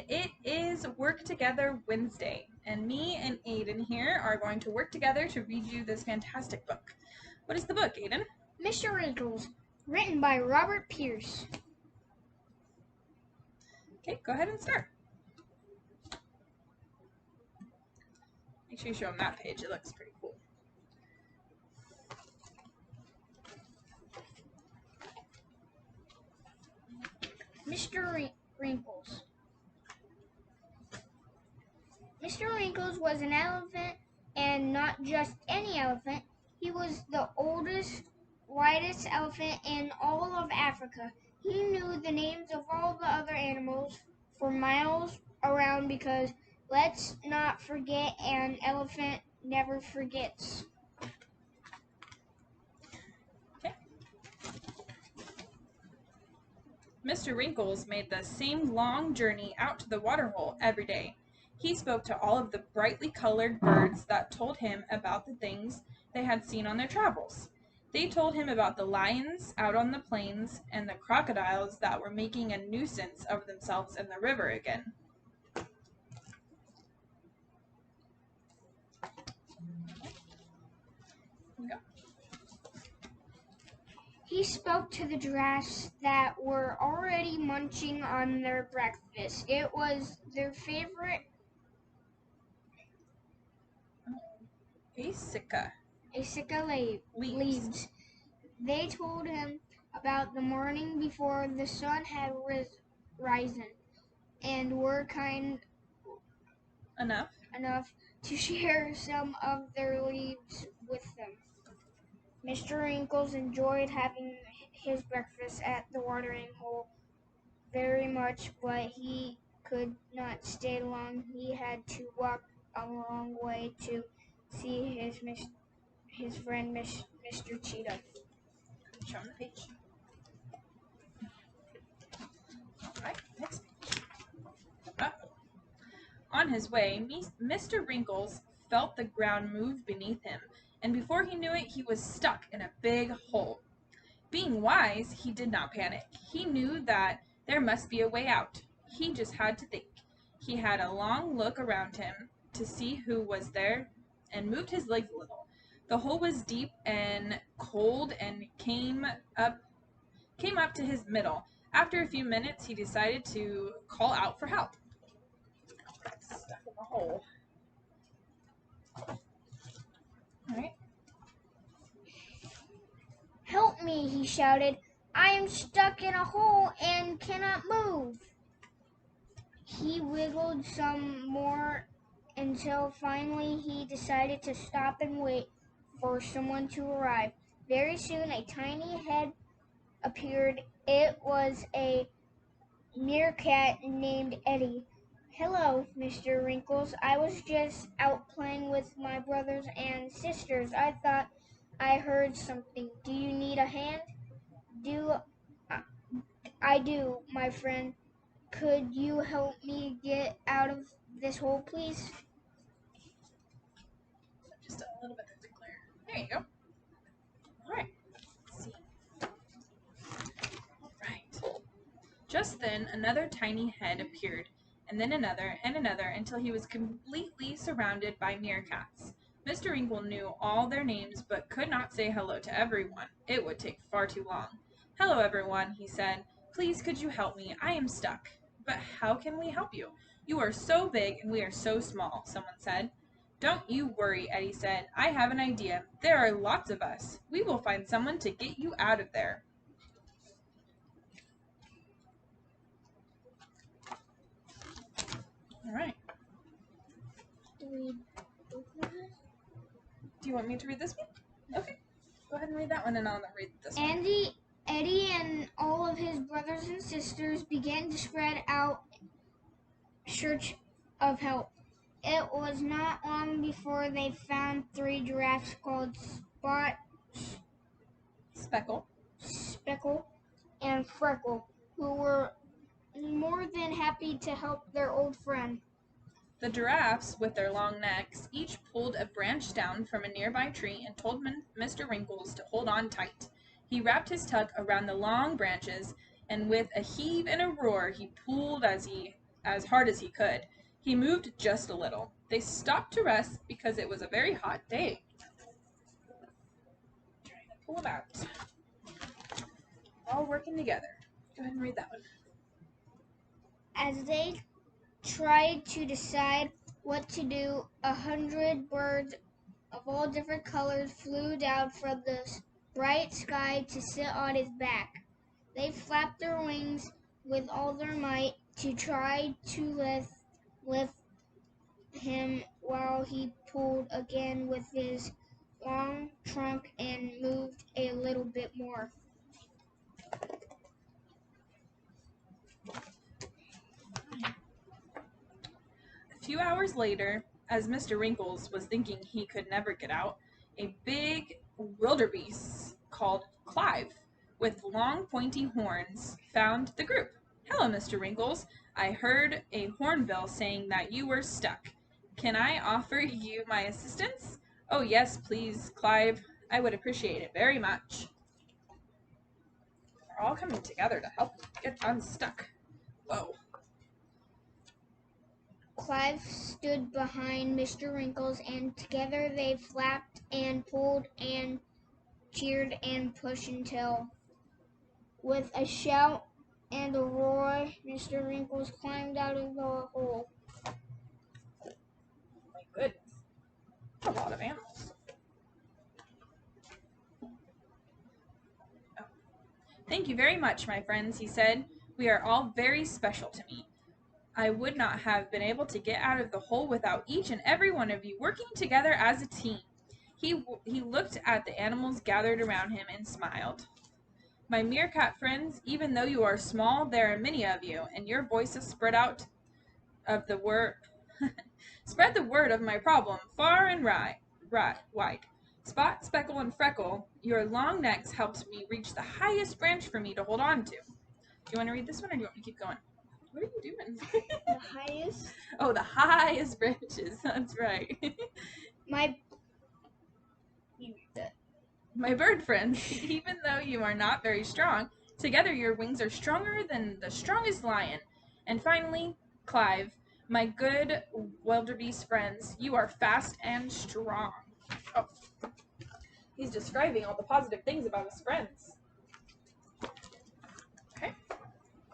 It is Work Together Wednesday, and me and Aiden here are going to work together to read you this fantastic book. What is the book, Aiden? Mr. Wrinkles, written by Robert Pierce. Okay, go ahead and start. Make sure you show them that page, it looks pretty cool. Mr. Wrinkles. Mr. Wrinkles was an elephant, and not just any elephant. He was the oldest, whitest elephant in all of Africa. He knew the names of all the other animals for miles around because, let's not forget, an elephant never forgets. Okay. Mr. Wrinkles made the same long journey out to the waterhole every day. He spoke to all of the brightly colored birds that told him about the things they had seen on their travels. They told him about the lions out on the plains and the crocodiles that were making a nuisance of themselves in the river again. He spoke to the giraffes that were already munching on their breakfast. It was their favorite Asica leaves. They told him about the morning before the sun had risen and were kind enough to share some of their leaves with them. Mr. Wrinkles enjoyed having his breakfast at the watering hole very much, but he could not stay long. He had to walk a long way to see his friend Mr. Cheetah. Show him the page. Alright, next page. On his way, Mr. Wrinkles felt the ground move beneath him, and before he knew it, he was stuck in a big hole. Being wise, he did not panic. He knew that there must be a way out. He just had to think. He had a long look around him to see who was there and moved his legs a little. The hole was deep and cold and came up to his middle. After a few minutes, he decided to call out for help. Stuck in the hole. Alright. "Help me," he shouted. "I am stuck in a hole and cannot move." He wiggled some more until finally he decided to stop and wait for someone to arrive. Very soon a tiny head appeared. It was a meerkat named Eddie. "Hello, Mr. Wrinkles. I was just out playing with my brothers and sisters. I thought I heard something. Do you need a hand?" I do, my friend. Could you help me get out of this hole, please?" Just a little bit of the glare. There you go. Alright. Let's see. Alright. Just then, another tiny head appeared, and then another, until he was completely surrounded by meerkats. Mr. Wrinkle knew all their names, but could not say hello to everyone. It would take far too long. "Hello, everyone," he said. "Please, could you help me? I am stuck." "But how can we help you? You are so big and we are so small," someone said. "Don't you worry," Eddie said. "I have an idea. There are lots of us. We will find someone to get you out of there." All right. Do you want me to read this one? Okay. Go ahead and read that one, and I'll read this one. Eddie and all of his brothers and sisters began to spread out in search of help. It was not long before they found 3 giraffes called Spot, Speckle, and Freckle, who were more than happy to help their old friend. The giraffes, with their long necks, each pulled a branch down from a nearby tree and told Mr. Wrinkles to hold on tight. He wrapped his tuck around the long branches, and with a heave and a roar, he pulled as as hard as he could. He moved just a little. They stopped to rest because it was a very hot day. Trying to pull them out. All working together. Go ahead and read that one. As they tried to decide what to do, 100 birds of all different colors flew down from the bright sky to sit on his back. They flapped their wings with all their might to try to lift him while he pulled again with his long trunk and moved a little bit more. A few hours later, as Mr. Wrinkles was thinking he could never get out, a big wildebeest called Clive, with long pointy horns, found the group. Hello, Mr. Wrinkles. I heard a hornbill saying that you were stuck. Can I offer you my assistance? Oh, yes, please, Clive. I would appreciate it very much. They're all coming together to help get unstuck. Whoa. Clive stood behind Mr. Wrinkles, and together they flapped and pulled and cheered and pushed until, with a shout and a roar, Mr. Wrinkles climbed out of the hole. My goodness. That's a lot of animals. Oh. Thank you very much, my friends, he said. We are all very special to me. I would not have been able to get out of the hole without each and every one of you working together as a team. He looked at the animals gathered around him and smiled. My meerkat friends, even though you are small, there are many of you, and your voices spread out of the word spread the word of my problem far and wide. Spot, Speckle, and Freckle, your long necks helped me reach the highest branch for me to hold on to. Do you want to read this one, or do you want me to keep going? What are you doing? The highest? Oh, the highest branches. That's right. My My bird friends, even though you are not very strong, together your wings are stronger than the strongest lion. And finally, Clive, my good wildebeest friends, you are fast and strong. Oh, he's describing all the positive things about his friends. Okay,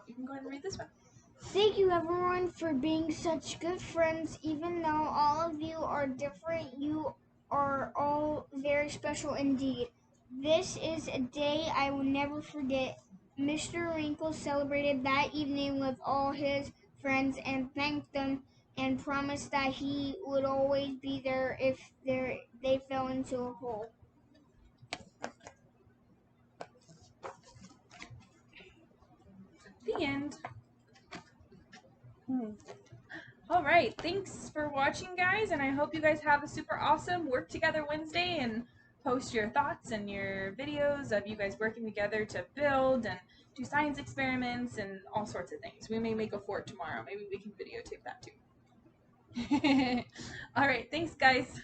you can go ahead and read this one. Thank you, everyone, for being such good friends. Even though all of you are different, you are all very special indeed. This is a day I will never forget. Mr. Wrinkle celebrated that evening with all his friends and thanked them and promised that he would always be there if they fell into a hole. The end. All right, thanks for watching, guys, and I hope you guys have a super awesome Work Together Wednesday and post your thoughts and your videos of you guys working together to build and do science experiments and all sorts of things. We may make a fort tomorrow. Maybe we can videotape that too. All right, thanks, guys.